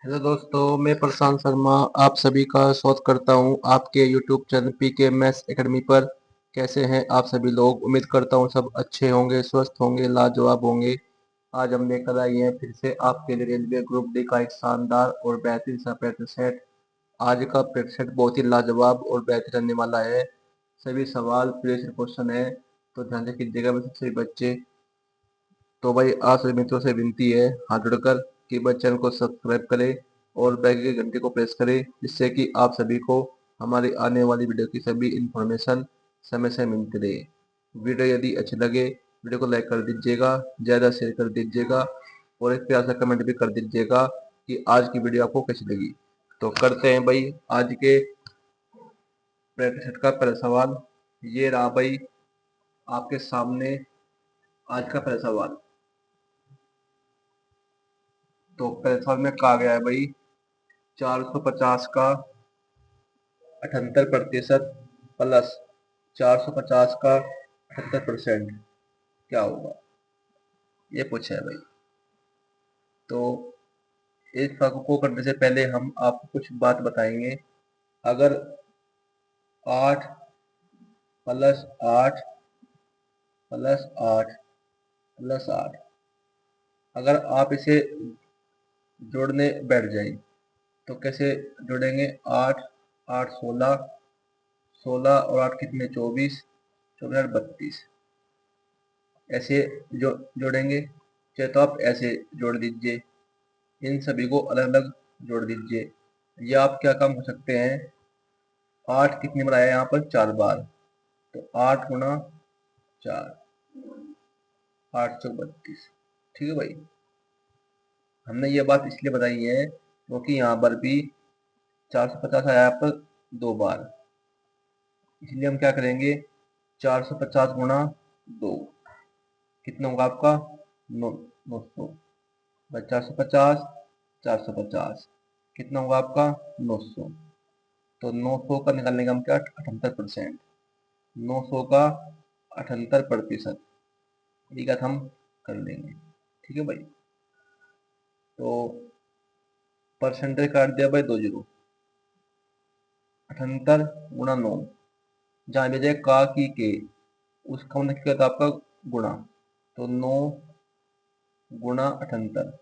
Hello दोस्तों, मैं प्रशांत शर्मा आप सभी का स्वागत करता हूं आपके YouTube channel PK maths academy पर। कैसे हैं आप सभी लोग? उम्मीद करता हूं सब अच्छे होंगे, स्वस्थ होंगे, लाजवाब होंगे। आज हम लेकर आए हैं फिर से आपके लिए रेलवे ग्रुप डी का एक शानदार और बेहतरीन सा प्रैक्टिस सेट। आज का प्रैक्टिस सेट बहुत ही लाजवाब और बेहतर रहने वाला है। सभी सवाल प्रीवियस क्वेश्चन है, तो ध्यान से कीजिएगा मेरे सभी बच्चे। तो भाई आप सभी मित्रों से विनती है हाथ जोड़कर कि भाई चैनल को सब्सक्राइब करें और बैल के घंटे को प्रेस करें, जिससे कि आप सभी को हमारी आने वाली वीडियो की सभी इंफॉर्मेशन समय से मिलती रहे। वीडियो यदि अच्छी लगे वीडियो को लाइक कर दीजिएगा, ज़्यादा शेयर कर दीजिएगा और एक प्यार सा कमेंट भी कर दीजिएगा कि आज की वीडियो आपको कैसी लगी। तो करते हैं भाई आज के प्रैक्टिस सेट का पहला सवाल। ये रहा भाई आपके सामने आज का पहला सवाल। तो पहले सवाल में कहा गया है भाई 450 का 78% प्लस 450 का 78% क्या होगा, ये पूछा है भाई। तो इस भाग को करने से पहले हम आपको कुछ बात बताएंगे। अगर 8 प्लस 8 प्लस 8 प्लस 8 अगर आप इसे जोड़ने बैठ जाए तो कैसे जोड़ेंगे? 8 8 16, 16 और 8 कितने? 24, 24 8 32। ऐसे जोड़ेंगे, चाहे तो आप ऐसे जोड़ दीजिए, इन सभी को अलग अलग जोड़ दीजिए। या आप क्या काम कर सकते हैं, 8 कितनी बार आया यहाँ पर? 4 बार, तो 8 गुना 4, 832। ठीक है भाई। हमने ये बात इसलिए बताई है क्योंकि यहाँ पर भी 450 आया यहाँ पर 2 बार, इसलिए हम क्या करेंगे, 450 गुना 2 कितना होगा आपका? 900। 450 450 कितना होगा आपका? 900। तो 900 का निकालने का हम क्या? 78%। 900 का 78% ये का हम कर लेंगे। ठीक है भाई। तो परसेंटेज काट दिया भाई 2 जीरो। 78 गुणा 9, जहाँ भी जाए का की के, उसका मतलब क्या था आपका? गुणा। तो 9 गुणा 78,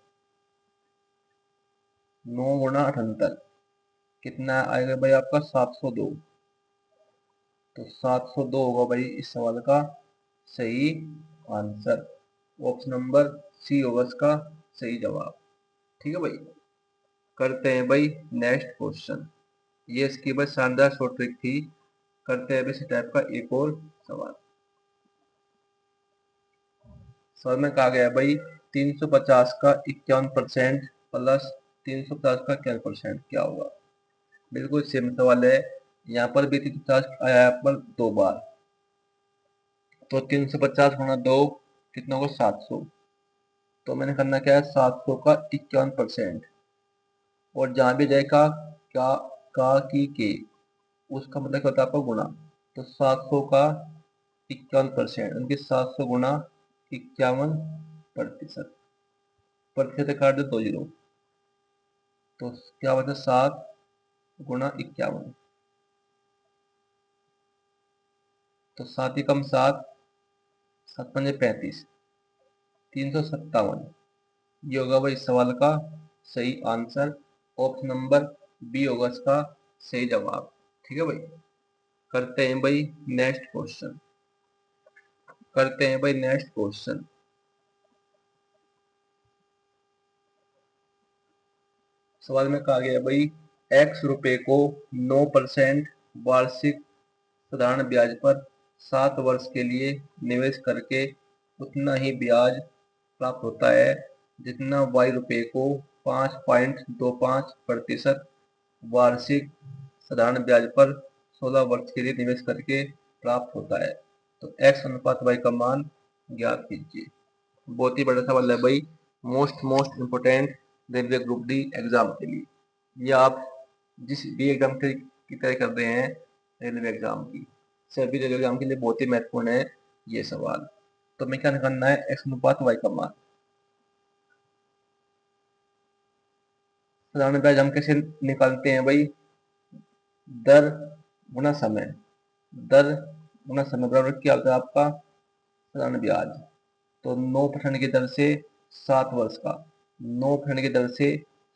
9 गुणा 78 कितना आएगा भाई आपका? 702। तो 702 होगा भाई इस सवाल का सही आंसर। ऑप्शन नंबर सी होगा इसका सही जवाब। ठीक है भाई। करते हैं भाई नेक्स्ट क्वेश्चन। ये इसकी बस शानदार शॉर्ट ट्रिक थी। करते हैं इसी टाइप का एक और सवाल। सवाल में कहा गया भाई 350 का 51% प्लस 350 का 11% क्या होगा? बिल्कुल सेम सवाल है। यहाँ पर भी 350 आया यहाँ पर 2 बार, तो 350 गुणा 2 कितना होगा? 700। तो मैंने करना क्या है, 700 का 51%, और जहां भी जाएगा क्या का की के, उसका मतलब क्या होता है आपका? गुणा। तो 700 का 51% उनकी 700 गुणा 51%। प्रतिशत काट दो 2 जीरो, तो क्या बचा? 7 गुणा 51, तो 7 ही कम 7, 7 पंजे 35, 357। ये होगा भाई इस सवाल का सही आंसर। ऑप्शन नंबर बी होगा इसका सही जवाब। ठीक है भाई। करते हैं भाई नेक्स्ट क्वेश्चन। करते हैं भाई नेक्स्ट क्वेश्चन। सवाल में कहा गया भाई x रुपए को 9% वार्षिक साधारण ब्याज पर 7 वर्ष के लिए निवेश करके उतना ही ब्याज प्राप्त होता है जितना y रुपए को 5.25% वार्षिक साधारण ब्याज पर 16 वर्ष के लिए निवेश करके प्राप्त होता है। तो x अनुपात y का मान ज्ञात कीजिए। बहुत ही बड़ा सवाल है भाई, most important railway group D exam के लिए। ये आप जिस भी एग्जाम की तैयारी कर रहे हैं, रेलवे एग्जाम की, सभी रेलवे एग्जाम के लिए बहुत ही महत्वपूर्ण है ये सवाल। तो हमें क्या करना है, x अनुपात y का मान। साधारण ब्याज हम कैसे निकालते हैं भाई? दर गुना समय। दर गुना समय बराबर क्या होता है आपका? साधारण ब्याज। तो 9% की दर से 7 वर्ष का, 9% की दर से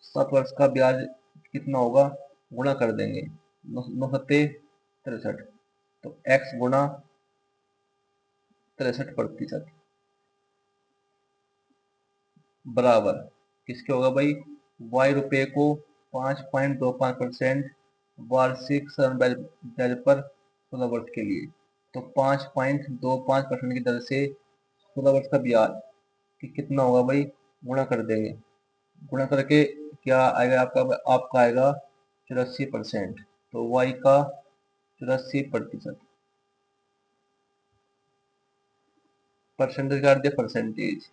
7 वर्ष का ब्याज कितना होगा? गुणा कर देंगे। 9×7=63। तो x गुणा 63% बराबर किसके होगा भाई? y रुपये को 5.25% वार्षिक साधारण ब्याज पर 16 वर्ष के लिए। तो 5.25% की दर से 16 वर्ष का ब्याज कि कितना होगा भाई? गुणा कर देंगे। गुणा करके क्या आएगा आपका आएगा 84%। तो y का 84%। परसेंटेज काट दिया परसेंटेज।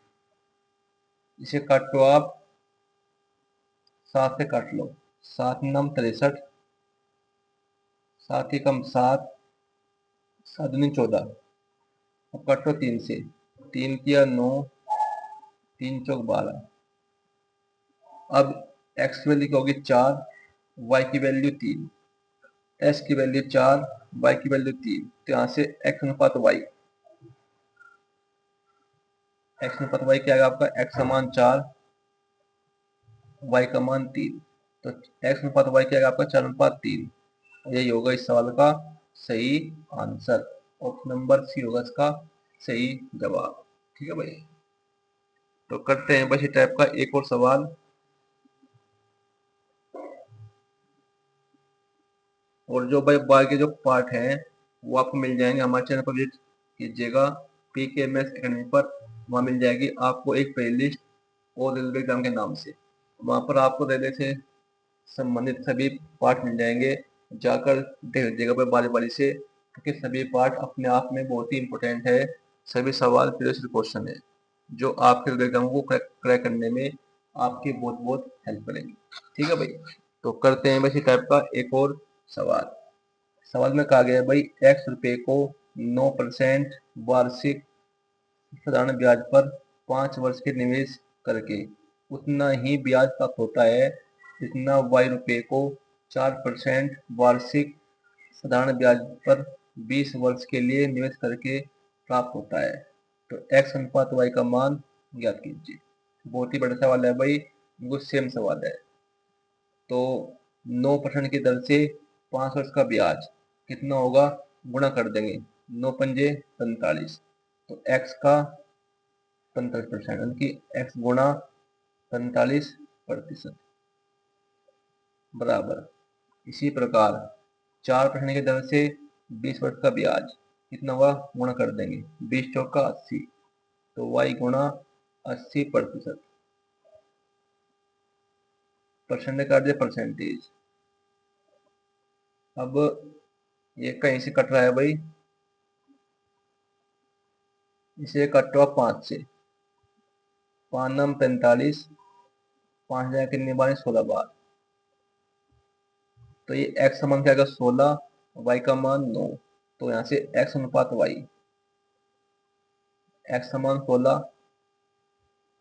इसे काटो आप 7 से काट लो। 7×9=63, 7 एकम 7, 7×9=14। अब काटो 3 से, 3×9, 3×4=12। अब x की वैल्यू क्या होगी? 4, y की वैल्यू 3, s की वैल्यू 4, y की वैल्यू 3। तो यहाँ से x अनुपात y, x अनुपात y क्या आएगा आपका? x का मान 4, y का मान 3। तो x अनुपात y क्या आएगा आपका? 4:3। यही होगा इस सवाल का सही आंसर। ऑप्शन नंबर सी होगा इसका सही जवाब। ठीक है भाई। तो करते हैं बस इस टाइप का एक और सवाल। और जो भाई बाकी जो पार्ट हैं वो आपको मिल जाएंगे हमारे चैनल पर, विजिट कीजिएगा PKMS एकेडमी पर। वहाँ मिल जाएगी आपको एक प्ले लिस्ट और रेलवे एग्जाम के नाम से। वहाँ पर आपको रेलवे से संबंधित सभी पार्ट मिल जाएंगे। जाकर देख लीजिएगा भाई बारी बारी से, क्योंकि सभी पार्ट अपने आप में बहुत ही इंपॉर्टेंट है। सभी सवाल प्रीवियस क्वेश्चन है जो आपके रेलवे एग्जाम को क्रैक करने में आपकी बहुत बहुत हेल्प करेंगे। ठीक है भाई। तो करते हैं इसी टाइप का एक और सवाल। सवाल में कहा गया है भाई x रुपये को 9% वार्षिक साधारण ब्याज पर 5 वर्ष के निवेश करके उतना ही ब्याज प्राप्त होता है जितना y रुपये को 4% वार्षिक साधारण ब्याज पर 20 वर्ष के लिए निवेश करके प्राप्त होता है। तो x अनुपात y का मान ज्ञात कीजिए। बहुत ही बड़ा सवाल है भाई, बिल्कुल सेम सवाल है। तो 9% की दर से 5 वर्ष का ब्याज कितना होगा? गुणा कर देंगे। 9×5=45। तो x का 45%, यानी कि x गुणा 45% बराबर। इसी प्रकार 4% की दर से 20 वर्ष का ब्याज कितना होगा? गुणा कर देंगे। 20×4=80। तो y गुणा 80%। परसेंटेज काट दिया परसेंटेज। अब ये कहीं से कट रहा है भाई, इसे कटो 5 से। 5×9=45, 5 हजार कितनी बार? 16 बार। तो ये x का मान क्या आएगा? 16, y का मान 9। तो यहाँ से x अनुपात y, x का मान 16,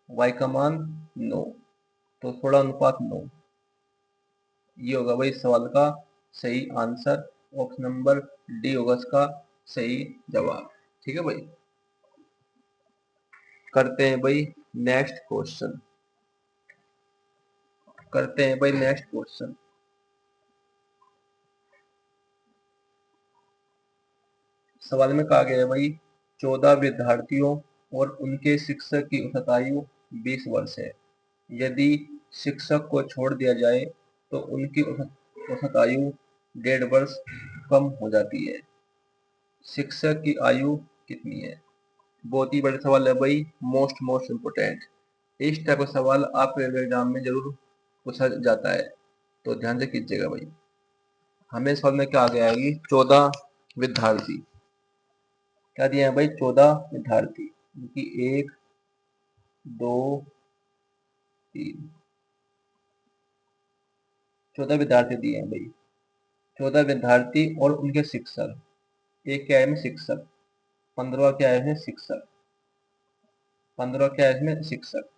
y का मान 9। तो 16:9। ये होगा भाई इस सवाल का सही आंसर। ऑप्शन नंबर डी होगा इसका सही जवाब। ठीक है भाई। करते हैं भाई नेक्स्ट क्वेश्चन। करते हैं भाई नेक्स्ट क्वेश्चन। सवाल में कहा गया है भाई 14 विद्यार्थियों और उनके शिक्षक की औसत आयु 20 वर्ष है। यदि शिक्षक को छोड़ दिया जाए तो उनकी औसत आयु 1.5 वर्ष कम हो जाती है। शिक्षक की आयु कितनी है? बहुत ही बड़ा सवाल है भाई, मोस्ट इम्पोर्टेंट। इस टाइप का सवाल आपके रेलवे एग्जाम में जरूर पूछा जाता है, तो ध्यान से कीजिएगा भाई। हमें सवाल में क्या आ गया है कि 14 विद्यार्थी क्या दिए हैं भाई? 14 विद्यार्थी, क्योंकि 1, 2, 3, 14 विद्यार्थी दिए हैं भाई। 14 विद्यार्थी और उनके शिक्षक। एक क्या है इसमें? शिक्षक। 15 क्या है इसमें? शिक्षक। 15 क्या है इसमें? शिक्षक।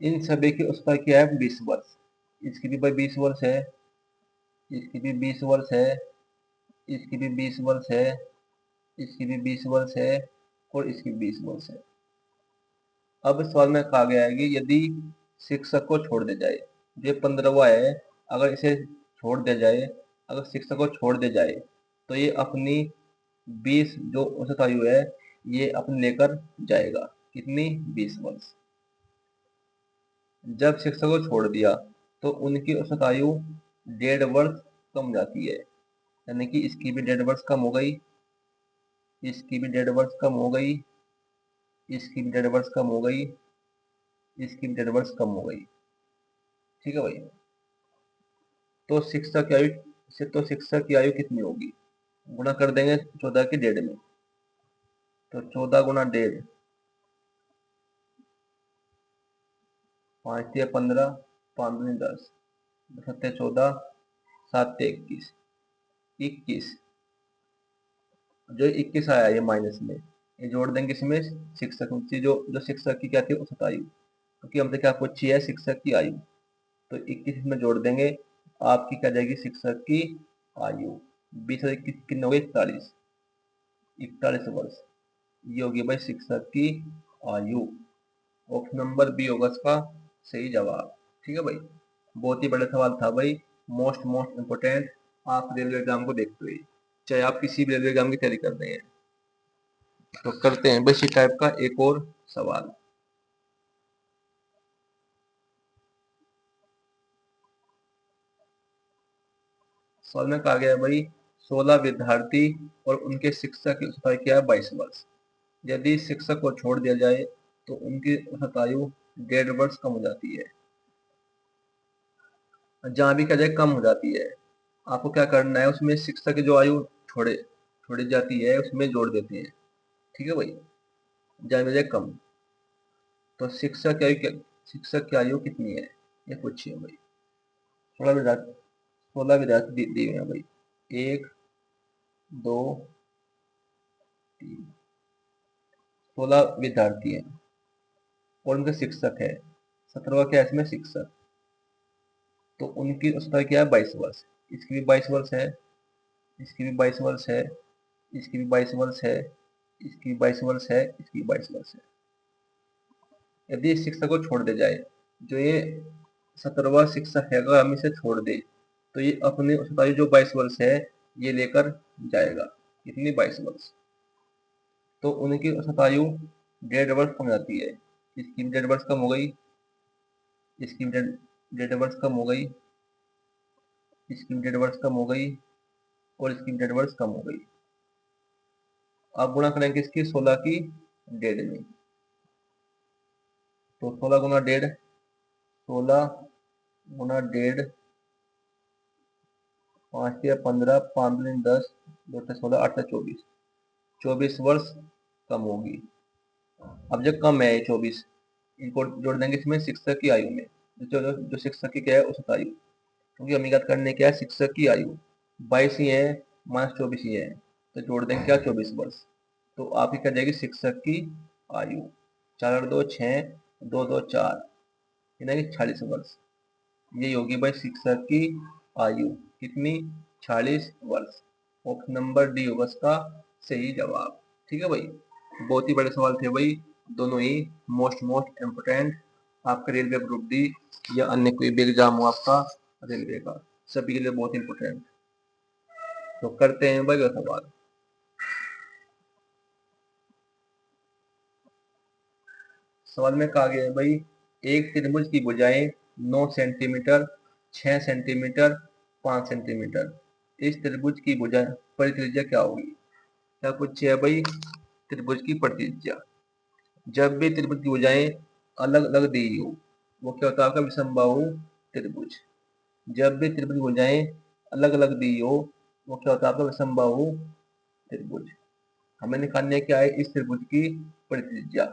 इन सभी की उसका क्या है 20 वर्ष। इसकी भी भाई 20 वर्ष है, इसकी भी 20 वर्ष है, इसकी भी 20 वर्ष है, इसकी भी 20 वर्ष है और इसकी भी 20 वर्ष है। अब सवाल में कहा गया है कि यदि शिक्षक को छोड़ दिया जाए, जो 15वां है, अगर इसे छोड़ दिया जाए, अगर शिक्षक को छोड़ दिया जाए तो ये अपनी 20 जो औसत आयु है ये अपने लेकर जाएगा। कितनी? 20 वर्ष। जब शिक्षक को छोड़ दिया तो उनकी औसत आयु 1.5 वर्ष कम जाती है, यानी कि इसकी भी 1.5 वर्ष कम हो गई, इसकी भी 1.5 वर्ष कम हो गई, इसकी भी 1.5 वर्ष कम हो गई, इसकी भी 1.5 वर्ष कम हो गई। ठीक है भाई। तो शिक्षक की आयु से तो शिक्षक की आयु कितनी होगी? गुणा कर देंगे 14 की 1.5 में, तो 14 गुणा 1.5, 5 या 15, 5 दूनी 10, 7 14, 7 21, 21। जो 21 आया ये माइनस में, ये जोड़ देंगे इसमें शिक्षक की जो जो शिक्षक की क्या थी औसत आयु, क्योंकि हमसे क्या पूछी है शिक्षक की आयु, तो 21 इसमें जोड़ देंगे, आपकी क्या जाएगी शिक्षक की आयु 20 और 21 कितने हो गए? 41, 41 वर्ष। ये होगी भाई शिक्षक की आयु। ऑप्शन नंबर बी होगा इसका सही जवाब। ठीक है भाई, बहुत ही बड़ा सवाल था भाई, मोस्ट इम्पोर्टेंट आप रेलवे एग्जाम को देखते हुए, चाहे आप किसी भी रेलवे एग्जाम की तैयारी कर रहे हैं। तो करते हैं बस इसी टाइप का एक और सवाल। सवाल में कहा गया है भाई 16 विद्यार्थी और उनके शिक्षक की उम्र क्या है? 22 वर्ष। यदि शिक्षक को छोड़ दिया जाए तो उनकी औसत आयु 1.5 वर्ष कम हो जाती है। जहां भी क्या जाए कम हो जाती है, आपको क्या करना है, उसमें शिक्षक की जो आयु छोड़े छोड़ी जाती है उसमें जोड़ देते हैं। ठीक है भाई, जहां भी जाए कम। तो शिक्षक की आयु कितनी है ये पूछिए भाई। 16 विद्यार्थी, 16 विद्यार्थी दिए हुए हैं भाई, 1 2 3, 16 विद्यार्थी हैं और उनके शिक्षक है 17वां क्या है इसमें शिक्षक, तो उनकी उसका क्या है 22 वर्ष। इसकी भी 22 वर्ष है, इसकी भी 22 वर्ष है, इसकी भी 22 वर्ष है, इसकी भी 22 वर्ष है, इसकी भी 22 वर्ष है। यदि इस शिक्षक को छोड़ दिया जाए, जो ये 17वां शिक्षक है, अगर हम इसे छोड़ दें तो ये अपनी औसत आयु जो 22 वर्ष है ये लेकर जाएगा। कितनी? 22 वर्ष। तो उनकी औसत आयु 1.5 वर्ष कम जाती है, इसकी भी 1.5 वर्ष कम हो गई, इसकी भी 1.5 वर्ष कम हो गई, इसकी भी 1.5 वर्ष कम हो गई और इसकी भी 1.5 वर्ष कम हो गई। अब गुणा करेंगे इसकी 16 की 1.5 में, तो 16 गुना 1.5, 16 गुना 1.5, 5 या 15, 5 दूनी 10, 2 16, 8 24, 24 वर्ष कम होगी। अब जब कम है 24, इनको जोड़ देंगे इसमें शिक्षक की आयु में, जो शिक्षक की क्या है औसत आयु, क्योंकि हमें याद करने क्या है शिक्षक की आयु 22 ही है, -24 ही है, तो जोड़ देंगे क्या 24 वर्ष। तो आपकी क्या जाएगी शिक्षक की आयु 4 और 2 6, 2 2 4, यानी कि 46 वर्ष। यही होगी भाई शिक्षक की आयु कितनी? 46 वर्ष। ऑप्शन नंबर डी होगा इसका सही जवाब। ठीक है भाई, बहुत ही बड़े सवाल थे भाई, दोनों ही मोस्ट इम्पोर्टेंट आपका रेलवे ग्रुप डी या अन्य कोई भी एग्जाम हो आपका रेलवे का, सभी के लिए बहुत इंपॉर्टेंट। तो करते हैं भाई सवाल। सवाल में कहा गया है भाई एक त्रिभुज की भुजाएं 9 सेंटीमीटर, 6 सेंटीमीटर, 5 सेंटीमीटर, इस त्रिभुज की भुजा परित्रिज्या क्या होगी? क्या पूछे है भाई? त्रिभुज की परित्रिज्या। जब भी त्रिभुज की भुजाएं अलग अलग दी हो वो क्या होता है आपका विषमबाहु त्रिभुज। जब भी त्रिभुज की भुजाएं अलग अलग दी हो वो क्या होता है आपका विषमबाहु त्रिभुज। हमें निकालने क्या है इस त्रिभुज की परित्रिज्या।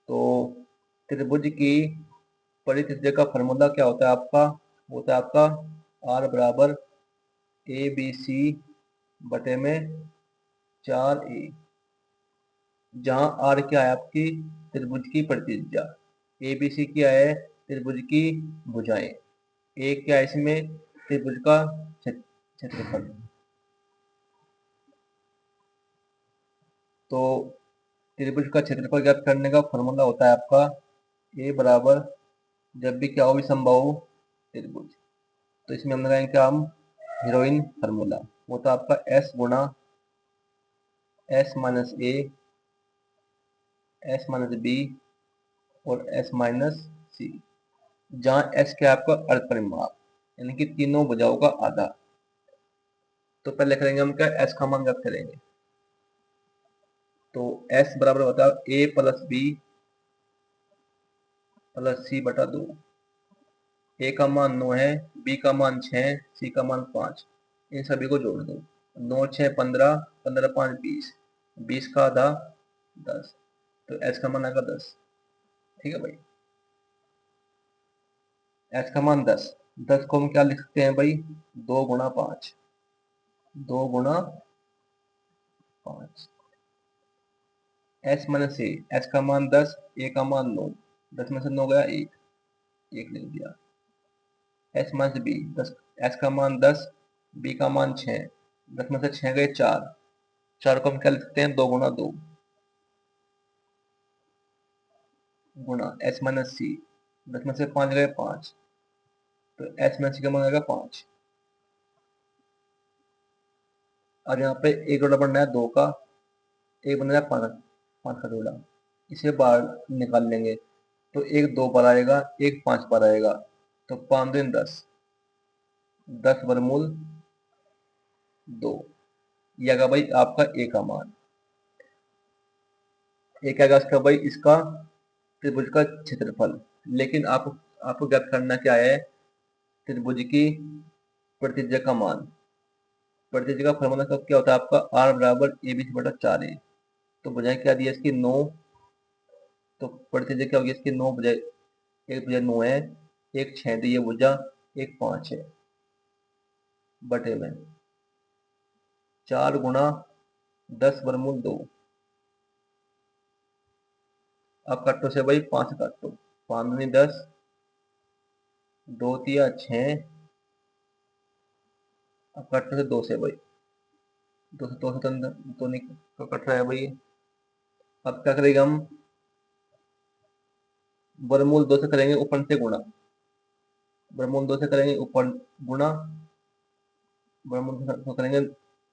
तो त्रिभुज की परित्रिज्या का फॉर्मूला क्या होता है आपका? होता है आपका r बराबर ए बी सी बटे में 4a, जहां r क्या है आपकी त्रिभुज की परित्रिज्या, ए बी सी क्या है त्रिभुज की भुजाएं। एक क्या है इसमें, त्रिभुज का क्षेत्रफल। तो त्रिभुज का क्षेत्रफल ज्ञात करने का फॉर्मूला होता है आपका ए बराबर, जब भी क्या हो विसंबाहु त्रिभुज, तो इसमें हम लगाएंगे क्या, हम हीरोइन फार्मूला, वो तो आपका एस गुणा एस माइनस ए, एस माइनस बी और एस माइनस सी, जहाँ एस क्या है आपका अर्ध परिमाप, यानी कि तीनों भुजाओं का आधा। तो पहले करेंगे हम क्या, एस का मान ज्ञात करेंगे। तो एस बराबर होता है ए प्लस बी प्लस सी बटा 2। ए का मान 9 है, बी का मान 6, सी का मान 5। इन सभी को जोड़ दो, 9 6 15, 15 5 20, 20 का आधा 10, तो एस का मान आएगा 10। ठीक है भाई, एस का मान 10। 10 को हम क्या लिख सकते हैं भाई, 2 गुणा 5, 2 गुणा 5। एस माइनस ए, एस का मान 10, ए का मान 9, 10 में से 9 गया 1, 1 लिख दिया। एस माइनस बी, 10, एस का मान 10, बी का मान 6, 10 में से 6 गए 4, 4 को हम क्या लिख सकते हैं, 2 गुणा 2 गुणा एस माइनस सी, 10 में से 5 गए 5, तो एस माइनस सी का मान आएगा 5। और यहाँ पे एक जोड़ा बनना है 2 का, एक बन रहा है 5, 5 का जोड़ा, इसे बाहर निकाल लेंगे, तो एक 2 पर आएगा, एक 5 पर आएगा, तो 5 दिन 10, 10 वर्गमूल 2। ये आएगा भाई आपका ए का मान। एक आएगा इसका भाई, इसका त्रिभुज का क्षेत्रफल। लेकिन आपको ज्ञात करना क्या है, त्रिभुज की प्रतिज्या का मान। प्रतिज्या का फॉर्मूला का क्या होता है आपका, आर बराबर ए बी सी बटा 4 ए। तो भुजाएं क्या दी है इसकी 9, तो प्रतिज्या क्या होगी इसकी 9 भुजाएं, एक भुजा 9 है, एक 6 दी है भुजा, एक 5 है, बटे में 4 गुणा 10 वर्गमूल 2। अब काटो से भाई 5 काटो, 5 दूनी 10, 2 तिया 6, अब काटो से 2 से भाई, 2 से 2 से तो नहीं कट रहा है भाई। अब क्या करेंगे हम, वर्गमूल 2 से करेंगे ऊपर से गुणा, वर्गमूल 2 से करेंगे ऊपर गुणा, वर्गमूल से करेंगे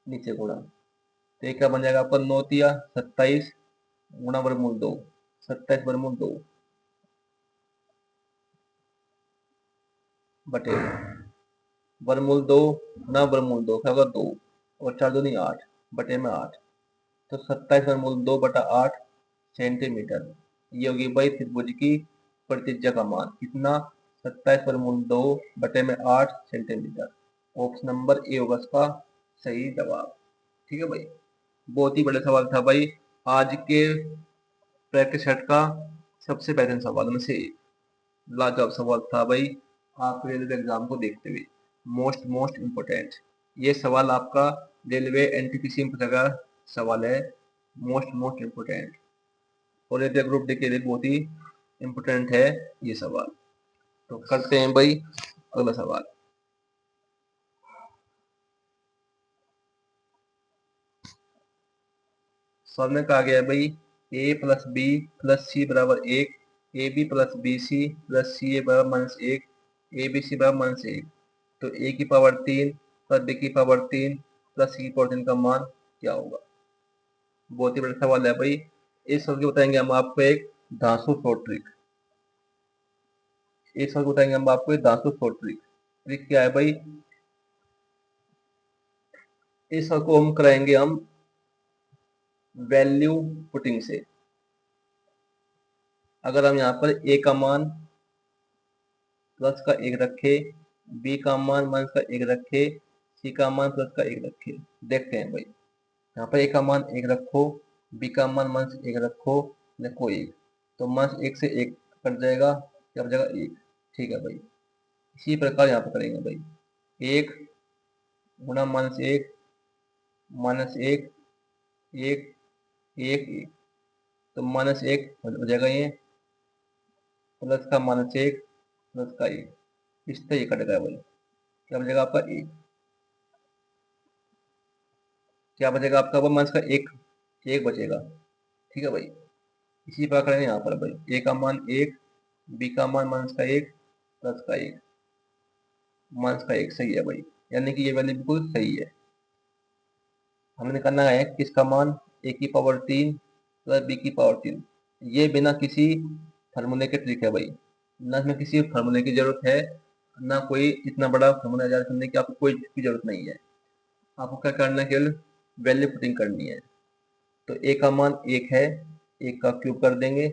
नीचे गुणा, तो एक क्या बन जाएगा आपका 9 तिया 27 गुणा वर्गमूल 2, 27 वर्गमूल 2 बटे वर्गमूल 2 गुणा वर्गमूल 2 क्या होगा 2, और 4 दूनी 8 बटे में 8, तो 27 वर्गमूल 2 बटा 8 सेंटीमीटर। ये होगी भाई त्रिभुज की प्रतिज्या का मान, कितना, 27 वर्गमूल 2 बटे में 8 सेंटीमीटर। ऑप्शन नंबर ए होगा इसका सही जवाब। ठीक है भाई, बहुत ही बड़ा सवाल था भाई, आज के प्रैक्टिस सेट का सबसे बेहतरीन सवाल में से एक, लाजवाब सवाल था भाई, आप रेलवे एग्जाम को देखते हुए मोस्ट इम्पोर्टेंट। ये सवाल आपका रेलवे एनटीपीसी में का सवाल है, मोस्ट इम्पोर्टेंट, और रेलवे ग्रुप डी के लिए बहुत ही इम्पोर्टेंट है ये सवाल। तो करते हैं भाई अगला सवाल। सवाल में कहा गया है भाई, a plus b plus c बराबर 1, a b plus b c plus c a बराबर -1, ए बी सी बराबर -1, तो ए की पावर 3 प्लस बी की पावर 3 प्लस सी की पावर 3 का मान क्या होगा। बहुत ही बड़ा सवाल है भाई, इस सवाल को बताएंगे हम आपको एक धांसू शॉर्ट ट्रिक। इस सवाल को बताएंगे हम आपको एक धांसू शॉर्ट ट्रिक। ट्रिक क्या है भाई, इस सवाल को हम कराएंगे हम वैल्यू पुटिंग से। अगर हम यहाँ पर ए का मान प्लस का 1 रखे, बी का मान माइनस का 1 रखे, सी का मान प्लस का 1 रखे, देखते हैं भाई, यहाँ पर ए का मान 1 रखो, बी का मान माइनस 1 रखो, लिखो 1, तो माइनस 1 से 1 कट जाएगा, क्या बचेगा 1। ठीक है भाई, इसी प्रकार यहाँ पर करेंगे भाई, 1 गुणा -1 -1 1 1 1, तो -1 हो जाएगा ये, प्लस का -1 प्लस का 1, इससे ये कटेगा भाई, क्या बचेगा आपका 1, क्या बचेगा आपका माइनस का 1, 1 बचेगा। ठीक है भाई, इसी प्रकार करेंगे यहाँ पर भाई, ए का मान 1, बी का मान माइनस का 1, प्लस का 1, माइनस का 1 सही है भाई, यानी कि ये वैल्यू बिल्कुल सही है। हमने करना है किसका मान, ए की पावर 3 प्लस बी की पावर 3, ये बिना किसी फार्मूले के ट्रिक है भाई, ना इसमें किसी फार्मूले की जरूरत है, ना कोई इतना बड़ा फार्मूला याद करने की आपको कोई की जरूरत नहीं है। आपको क्या करना है, केवल वैल्यू पुटिंग करनी है। तो ए का मान 1 है, 1 का क्यूब कर देंगे,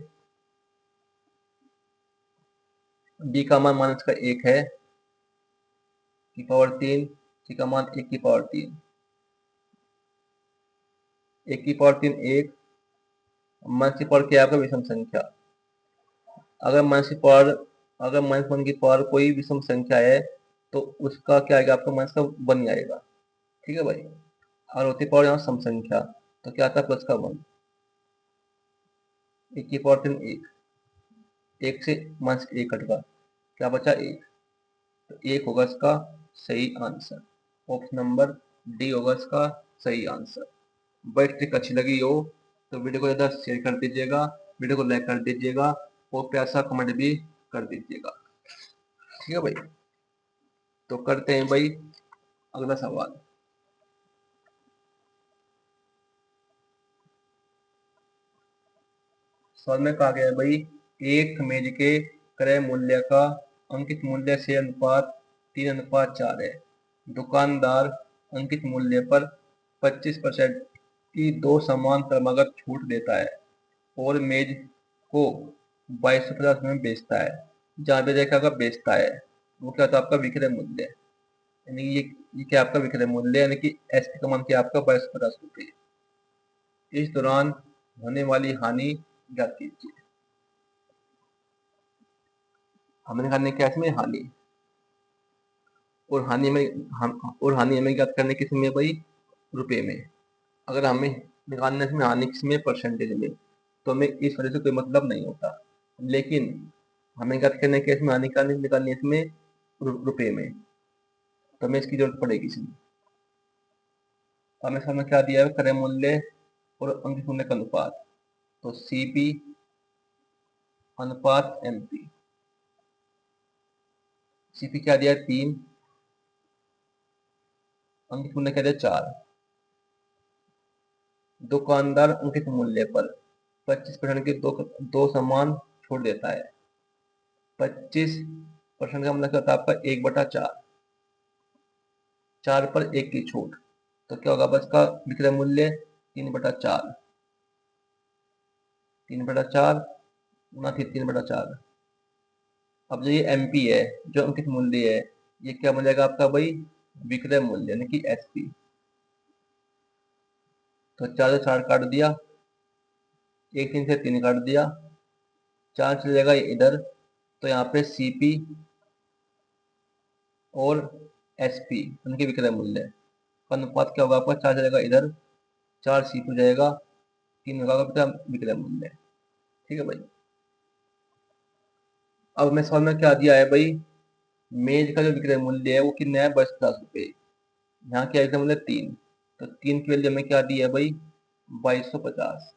बी का मान माइनस का 1 है की पावर 3, सी का मान 1 की पावर 3, 1 की पावर 3 1, माइनस की पावर क्या है आपका, विषम संख्या। अगर माइनस की पावर, अगर माइनस 1 की पावर कोई विषम संख्या है तो उसका क्या आएगा आपका, माइनस का 1 ही आएगा। ठीक है भाई, और होती पावर यहाँ सम संख्या, तो क्या आता है प्लस का 1, 1 की पावर 3 1, 1 से माइनस 1 कट गया, क्या बचा 1, तो 1 होगा इसका सही आंसर, ऑप्शन नंबर डी होगा इसका सही आंसर। भाई ट्रिक अच्छी लगी हो तो वीडियो को ज़्यादा शेयर कर दीजिएगा, वीडियो को लाइक कर दीजिएगा और प्यार सा कमेंट भी कर दीजिएगा। ठीक है भाई, तो करते हैं भाई अगला सवाल। सवाल में कहा गया है भाई, एक मेज के क्रय मूल्य का अंकित मूल्य से अनुपात 3:4 है। दुकानदार अंकित मूल्य पर 25% की दो समान क्रमागत छूट देता है और मेज को 2250 में बेचता है। जहाँ पे देखा आपका बेचता है वो क्या था, आपका विक्रय मूल्य, यानी ये क्या आपका विक्रय मूल्य, यानी कि एसपी का मान क्या आपका 2250 रुपये। इस दौरान होने वाली हानि ज्ञात कीजिए। हमने करने क्या इसमें हानि, और हानि में हमें ज्ञात करने किसमें भाई, रुपए में। अगर हमें निकालने इसमें हानि किसमें, परसेंटेज में, तो हमें इस वजह से कोई मतलब नहीं होता। लेकिन हमें ज्ञात करने के इसमें हानि निकालनी इसमें रुपए में, तो हमें इसकी जरूरत पड़ेगी इसमें। हमें सामने क्या दिया है, क्रय मूल्य और अंकित मूल्य का अनुपात, तो सीपी अनुपात एमपी। सीपी क्या दिया है 3, अंकित मूल्य क्या दिया 4। दुकानदार अंकित मूल्य पर 25% के दो सामान छोड़ देता है। 25% का मतलब क्या होता है आपका 1/4, 4 पर 1 की छूट, तो क्या होगा बस का विक्रय मूल्य 3/4, 3/4 गुना 3/4। अब जो ये एमपी है, जो अंकित मूल्य है, ये क्या बन जाएगा आपका भाई, विक्रय मूल्य यानी कि एसपी। तो 4 से 4 काट दिया, 1 3 से 3 काट दिया, 4 चल जाएगा इधर, तो यहाँ पे सीपी और एसपी उनके विक्रय मूल्य का अनुपात क्या होगा आपका, 4 चलेगा इधर, 4 सीपी हो जाएगा, 3 होगा आपका विक्रय मूल्य। ठीक है भाई, अब मैं सवाल में क्या दिया है भाई, मेज का जो विक्रय मूल्य है वो कितना है, 2250 रुपये। यहाँ क्या विक्रय मूल्य 3, तो 3 की वैल्यू हमें क्या दी है भाई, 2250।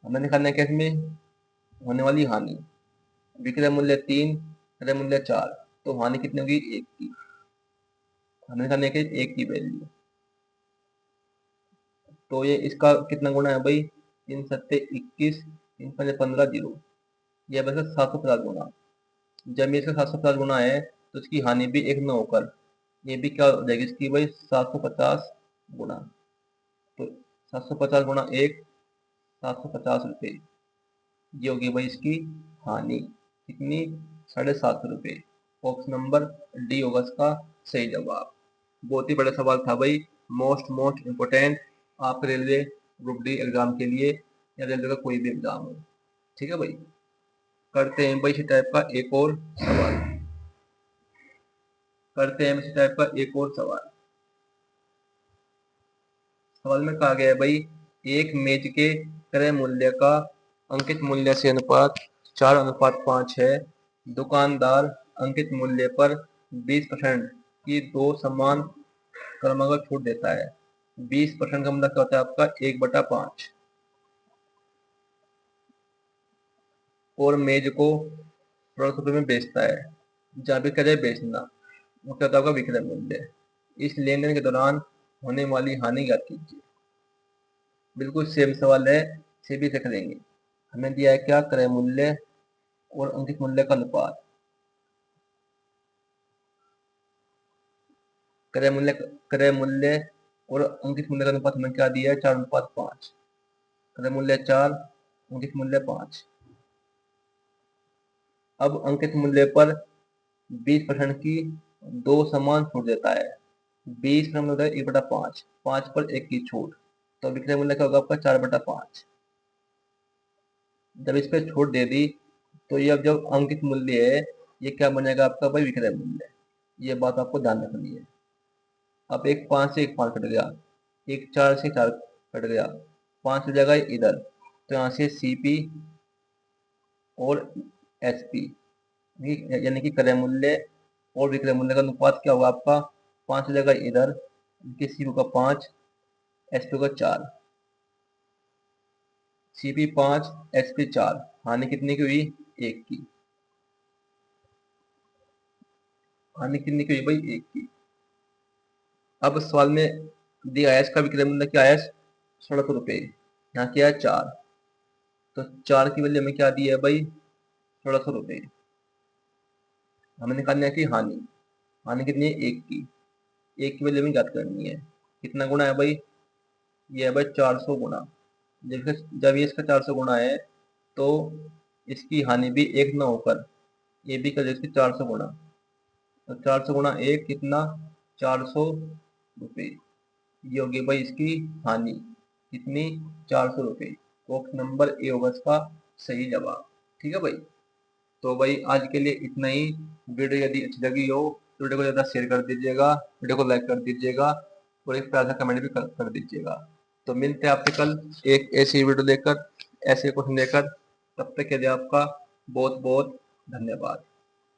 हमें निकालना है क्या इसमें, होने वाली हानि, विक्रय मूल्य 3, क्रय मूल्य 4, तो हानि कितनी होगी 1 की। हमें निकालना है 1 की वैल्यू, तो ये इसका कितना गुना है भाई, 3 सत्ते 21, 3 पंजे 15 जीरो, यह बस 750 गुना। जब इसका 750 गुना है तो इसकी हानि भी 1 न होकर ये भी क्या हो जाएगी इसकी भाई, 750 गुना। तो 750 गुना 1, 750 रुपये, ये होगी भाई इसकी हानि कितनी, 750 रुपये। ऑप्शन नंबर डी होगा इसका सही जवाब। बहुत ही बड़ा सवाल था भाई, मोस्ट इम्पोर्टेंट आपके रेलवे ग्रुप डी एग्जाम के लिए, या रेलवे का कोई भी एग्जाम हो। ठीक है भाई, करते हैं भाई इसी टाइप का एक और सवाल, करते हैं इसी टाइप का एक और सवाल। सवाल में कहा गया है भाई, एक मेज के क्रय मूल्य का अंकित मूल्य से अनुपात 4:5 है। दुकानदार अंकित मूल्य पर 20% की दो समान क्रमांक छूट देता है। 20% का मतलब क्या होता है आपका 1/5। और मेज को 16 रुपये में बेचता है। जहाँ भी करे बेचना, वो क्या होता है आपका विक्रय मूल्य। इस लेन देन के दौरान होने वाली हानि ज्ञात कीजिए। बिल्कुल सेम सवाल है, इसे भी देख लेंगे। हमें दिया है क्या, क्रय मूल्य और अंकित मूल्य का अनुपात। क्रय मूल्य और अंकित मूल्य का अनुपात हमें क्या दिया है, 4:5। क्रय मूल्य 4, अंकित मूल्य 5। अब अंकित मूल्य पर 20% की दो समान छूट देता है। 20% होता है 1/5, 5 पर 1 की छूट, तो विक्रय मूल्य क्या होगा आपका 4/5। जब इस पर छूट दे दी तो ये अब जब अंकित मूल्य है ये क्या बनेगा आपका भाई, विक्रय मूल्य। ये बात आपको ध्यान रखनी है। अब एक 5 से एक 5 कट गया, एक 4 से 4 कट गया, 5 हो जाएगा इधर, तो यहाँ से सीपी और एसपी यानी कि क्रय मूल्य और विक्रय मूल्य का अनुपात क्या होगा आपका, 5 हो जाएगा इधर, सीपी का 5, एसपी का 4। सीपी 5, एसपी 4, हानि कितनी की हुई, 1 की। हानि कितनी की हुई भाई, 1 की। अब सवाल में दिया है इसका विक्रय मूल्य क्या है, 16 रुपये। यहाँ क्या है 4, तो 4 की वैल्यू हमें क्या दी है भाई, 16 रुपये। हमें निकालनी है कि हानि, हानि कितनी है, 1 की। 1 की वैल्यू हमें ज्ञात करनी है। कितना गुना है भाई, ये है भाई 400 गुना। जब ये इसका 400 गुना है तो इसकी हानि भी 1 ना होकर ये भी कर इसकी 400 गुना, तो 400 गुना 1 कितना, 400 रुपये। ये होगी भाई इसकी हानि, कितनी, 400 रुपये। ऑप्शन नंबर ए होगा इसका सही जवाब। ठीक है भाई। तो भाई आज के लिए इतना ही। वीडियो यदि अच्छी लगी हो तो वीडियो को ज़्यादा शेयर कर दीजिएगा, वीडियो को लाइक कर दीजिएगा और एक प्यारा सा कमेंट भी कर दीजिएगा। तो मिलते हैं आपसे कल एक ऐसी वीडियो लेकर, ऐसे क्वेश्चन लेकर। तब तक के लिए आपका बहुत बहुत धन्यवाद।